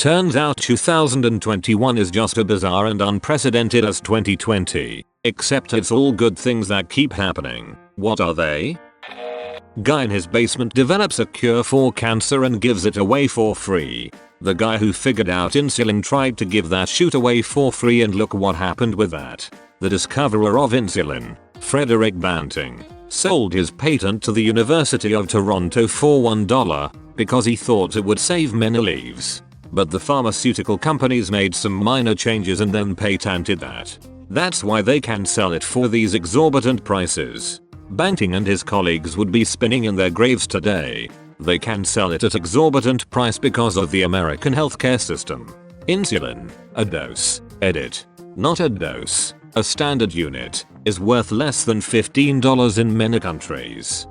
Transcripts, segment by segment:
Turns out 2021 is just as bizarre and unprecedented as 2020, except it's all good things that keep happening. What are they? Guy in his basement develops a cure for cancer and gives it away for free. The guy who figured out insulin tried to give that shit away for free and look what happened with that. The discoverer of insulin, Frederick Banting, sold his patent to the University of Toronto for $1 because he thought it would save many lives. But the pharmaceutical companies made some minor changes and then patented that. That's why they can sell it for these exorbitant prices. Banting and his colleagues would be spinning in their graves today. They can sell it at exorbitant price because of the American healthcare system. Insulin, a dose, edit, not a dose, a standard unit, is worth less than $15 in many countries.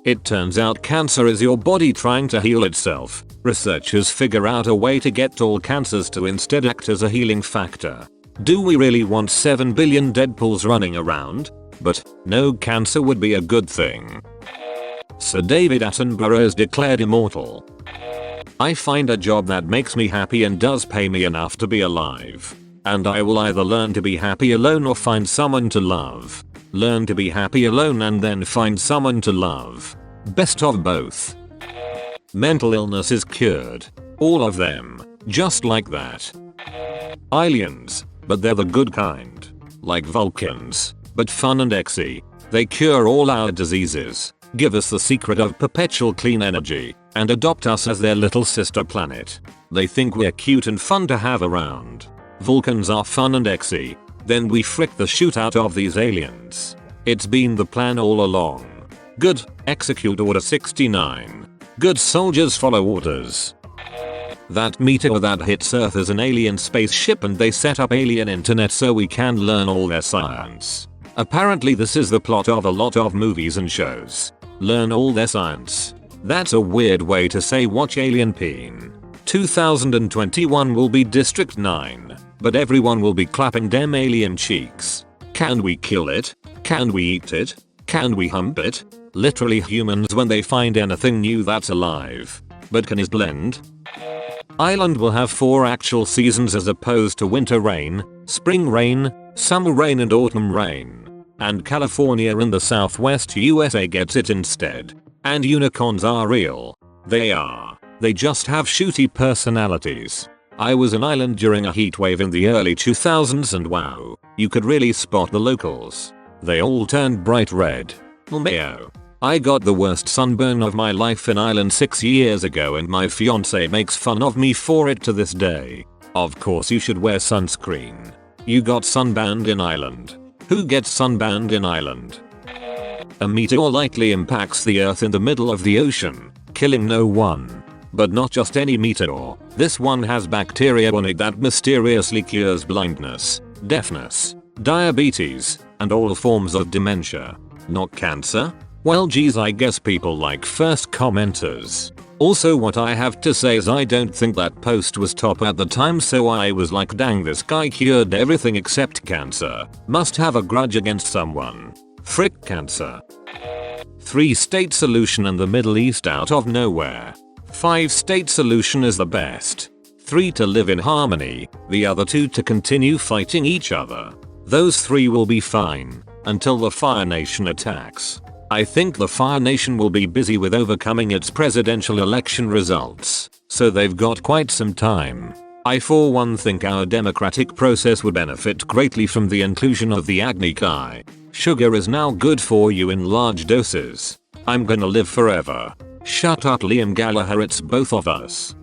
It turns out cancer is your body trying to heal itself. Researchers figure out a way to get all cancers to instead act as a healing factor. Do we really want 7 billion Deadpools running around? But no cancer would be a good thing. Sir David Attenborough is declared immortal. I find a job that makes me happy and does pay me enough to be alive. And I will either learn to be happy alone or find someone to love. Learn to be happy alone and then find someone to love. Best of both. Mental illness is cured. All of them. Just like that. Aliens, but they're the good kind. Like Vulcans, but fun and exy. They cure all our diseases, give us the secret of perpetual clean energy, and adopt us as their little sister planet. They think we're cute and fun to have around. Vulcans are fun and exy. Then we frick the shoot out of these aliens. It's been the plan all along. Good, execute order 69. Good soldiers follow orders. That meteor that hits Earth is an alien spaceship and they set up alien internet so we can learn all their science. Apparently this is the plot of a lot of movies and shows. Learn all their science. That's a weird way to say watch Alien Peen. 2021 will be District 9. But everyone will be clapping them alien cheeks. Can we kill it? Can we eat it? Can we hump it? Literally humans when they find anything new that's alive. But can it blend? Island will have 4 actual seasons as opposed to winter rain, spring rain, summer rain and autumn rain. And California in the southwest USA gets it instead. And unicorns are real. They are. They just have shooty personalities. I was an island during a heatwave in the early 2000s and wow, you could really spot the locals. They all turned bright red. Mayo. I got the worst sunburn of my life in Ireland 6 years ago and my fiance makes fun of me for it to this day. Of course you should wear sunscreen. You got sunburned in Ireland. Who gets sunburned in Ireland? A meteor likely impacts the earth in the middle of the ocean, killing no one. But not just any meteor. This one has bacteria on it that mysteriously cures blindness, deafness, diabetes, and all forms of dementia. Not cancer? Well geez, I guess people like first commenters. Also what I have to say is I don't think that post was top at the time so I was like dang this guy cured everything except cancer. Must have a grudge against someone. Frick cancer. 3-state solution in the Middle East out of nowhere. 5-state solution is the best. 3 to live in harmony, the other 2 to continue fighting each other. Those 3 will be fine, until the Fire Nation attacks. I think the Fire Nation will be busy with overcoming its presidential election results, so they've got quite some time. I for one think our democratic process would benefit greatly from the inclusion of the Agni Kai. Sugar is now good for you in large doses. I'm gonna live forever. Shut up Liam Gallagher, it's both of us.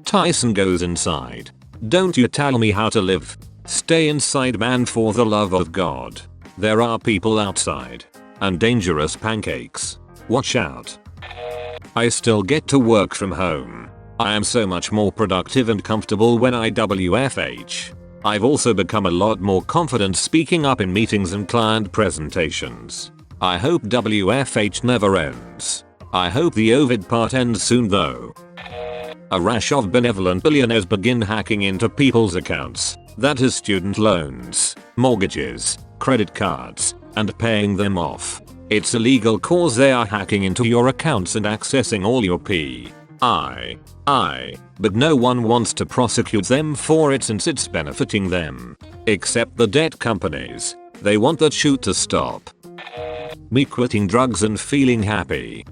Tyson goes inside. Don't you tell me how to live. Stay inside man for the love of God. There are people outside. And dangerous pancakes. Watch out. I still get to work from home. I am so much more productive and comfortable when I WFH. I've also become a lot more confident speaking up in meetings and client presentations. I hope WFH never ends. I hope the Ovid part ends soon though. A rash of benevolent billionaires begin hacking into people's accounts, that is student loans, mortgages, credit cards, and paying them off. It's illegal cause they are hacking into your accounts and accessing all your But no one wants to prosecute them for it since it's benefiting them. Except the debt companies. They want that shoot to stop. Me quitting drugs and feeling happy.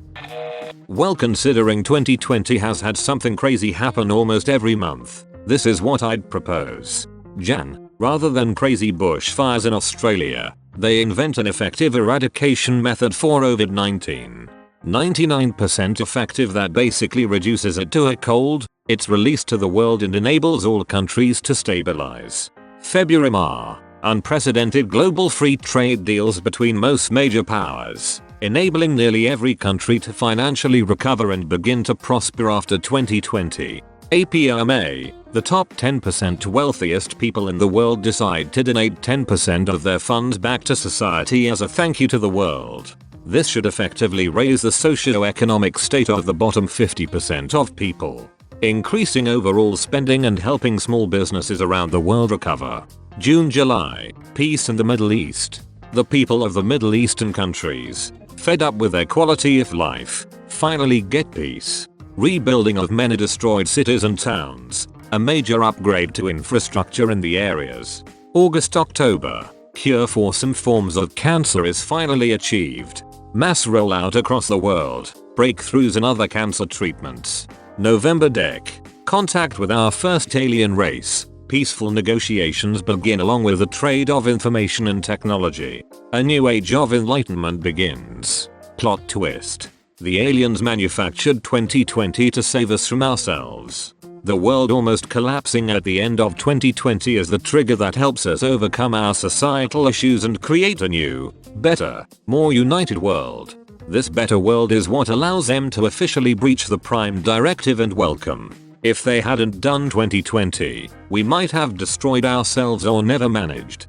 Well, considering 2020 has had something crazy happen almost every month, this is what I'd propose. Jan, rather than crazy bushfires in Australia, they invent an effective eradication method for COVID-19. 99% effective that basically reduces it to a cold, it's released to the world and enables all countries to stabilize. February Mar. Unprecedented global free trade deals between most major powers, enabling nearly every country to financially recover and begin to prosper after 2020. APMA, the top 10% wealthiest people in the world decide to donate 10% of their funds back to society as a thank you to the world. This should effectively raise the socio-economic state of the bottom 50% of people, increasing overall spending and helping small businesses around the world recover. June-July, peace in the Middle East. The people of the Middle Eastern countries, fed up with their quality of life, finally get peace. Rebuilding of many destroyed cities and towns, a major upgrade to infrastructure in the areas. August-October, cure for some forms of cancer is finally achieved. Mass rollout across the world, breakthroughs in other cancer treatments. November-Dec, contact with our first alien race. Peaceful negotiations begin along with the trade of information and technology. A new age of enlightenment begins. Plot twist. The aliens manufactured 2020 to save us from ourselves. The world almost collapsing at the end of 2020 is the trigger that helps us overcome our societal issues and create a new, better, more united world. This better world is what allows them to officially breach the Prime Directive and welcome. If they hadn't done 2020, we might have destroyed ourselves or never managed.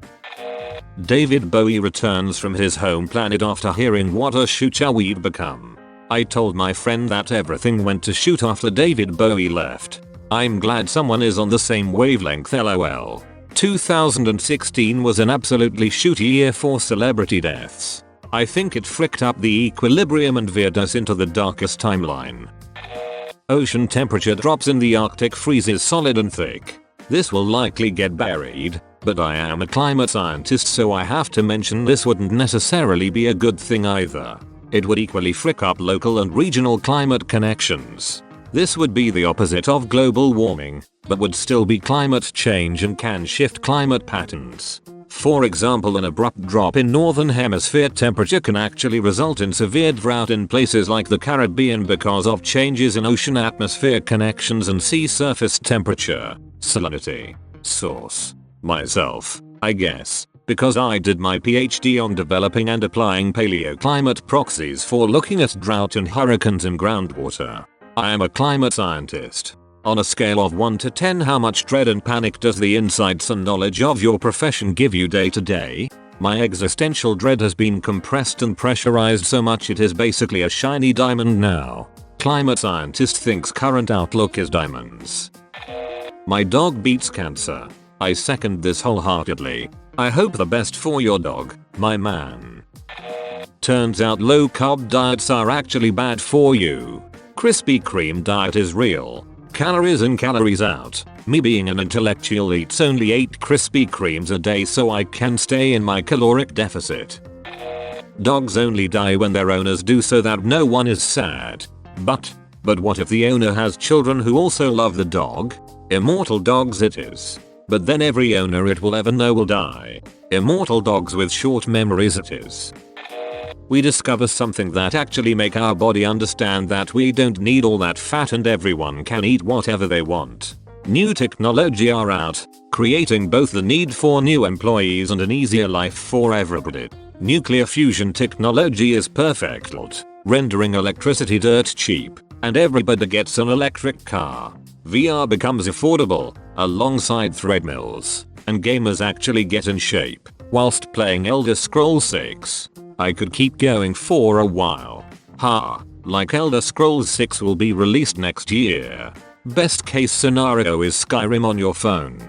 David Bowie returns from his home planet after hearing what a shooter we'd become. I told my friend that everything went to shoot after David Bowie left. I'm glad someone is on the same wavelength, lol. 2016 was an absolutely shooty year for celebrity deaths. I think it fricked up the equilibrium and veered us into the darkest timeline. Ocean temperature drops in the Arctic freezes solid and thick. This will likely get buried, but I am a climate scientist so I have to mention this wouldn't necessarily be a good thing either. It would equally frick up local and regional climate connections. This would be the opposite of global warming, but would still be climate change and can shift climate patterns. For example, an abrupt drop in northern hemisphere temperature can actually result in severe drought in places like the Caribbean because of changes in ocean atmosphere connections and sea surface temperature, salinity. Source: myself, I guess, because I did my PhD on developing and applying paleoclimate proxies for looking at drought and hurricanes in groundwater. I am a climate scientist. On a scale of 1 to 10, how much dread and panic does the insights and knowledge of your profession give you day to day? My existential dread has been compressed and pressurized so much it is basically a shiny diamond now. Climate scientist thinks current outlook is diamonds. My dog beats cancer. I second this wholeheartedly. I hope the best for your dog, my man. Turns out low carb diets are actually bad for you. Krispy Kreme diet is real. Calories in, calories out. Me being an intellectual eats only 8 Krispy Kremes a day so I can stay in my caloric deficit. Dogs only die when their owners do so that no one is sad. But what if the owner has children who also love the dog? Immortal dogs it is. But then every owner it will ever know will die. Immortal dogs with short memories it is. We discover something that actually make our body understand that we don't need all that fat and everyone can eat whatever they want. New technology are out, creating both the need for new employees and an easier life for everybody. Nuclear fusion technology is perfect, rendering electricity dirt cheap, and everybody gets an electric car. VR becomes affordable, alongside treadmills, and gamers actually get in shape, whilst playing Elder Scrolls 6. I could keep going for a while. Like Elder Scrolls 6 will be released next year. Best case scenario is Skyrim on your phone.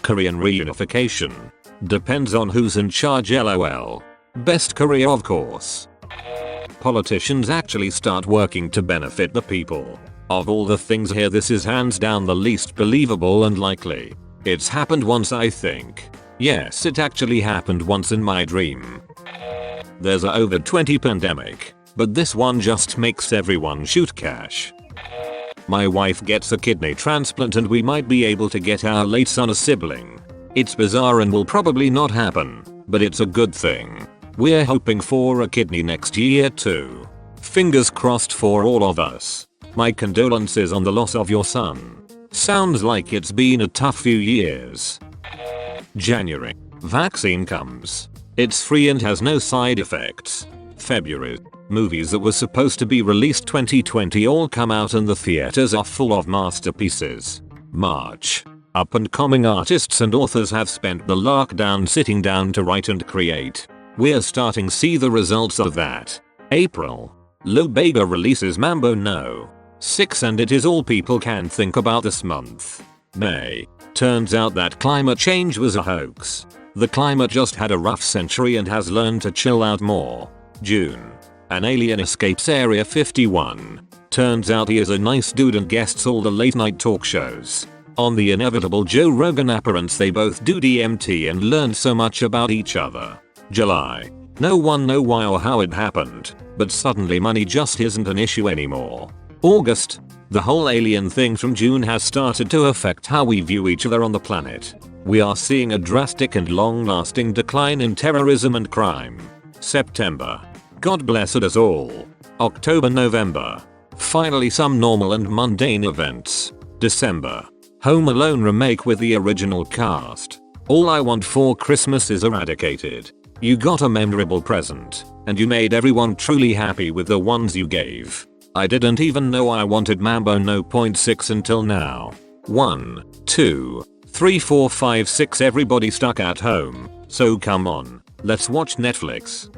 Korean reunification. Depends on who's in charge, lol. Best Korea of course. Politicians actually start working to benefit the people. Of all the things here, this is hands down the least believable and likely. It's happened once, I think. Yes, it actually happened once in my dream. There's a over-20 pandemic, but this one just makes everyone shoot cash. My wife gets a kidney transplant and we might be able to get our late son a sibling. It's bizarre and will probably not happen, but it's a good thing. We're hoping for a kidney next year too. Fingers crossed for all of us. My condolences on the loss of your son. Sounds like it's been a tough few years. January. Vaccine comes. It's free and has no side effects. February. Movies that were supposed to be released 2020 all come out and the theaters are full of masterpieces. March. Up and coming artists and authors have spent the lockdown sitting down to write and create. We're starting to see the results of that. April. Lou Bega releases Mambo No. 6 and it is all people can think about this month. May. Turns out that climate change was a hoax. The climate just had a rough century and has learned to chill out more. June. An alien escapes Area 51. Turns out he is a nice dude and guests all the late night talk shows. On the inevitable Joe Rogan appearance they both do DMT and learn so much about each other. July. No one know why or how it happened, but suddenly money just isn't an issue anymore. August. The whole alien thing from June has started to affect how we view each other on the planet. We are seeing a drastic and long-lasting decline in terrorism and crime. September. God bless us all. October, November. Finally some normal and mundane events. December. Home Alone remake with the original cast. All I Want for Christmas is eradicated. You got a memorable present, and you made everyone truly happy with the ones you gave. I didn't even know I wanted Mambo No. 6 until now. 1, 2, 3, 4, 5, 6 everybody stuck at home, so come on, let's watch Netflix.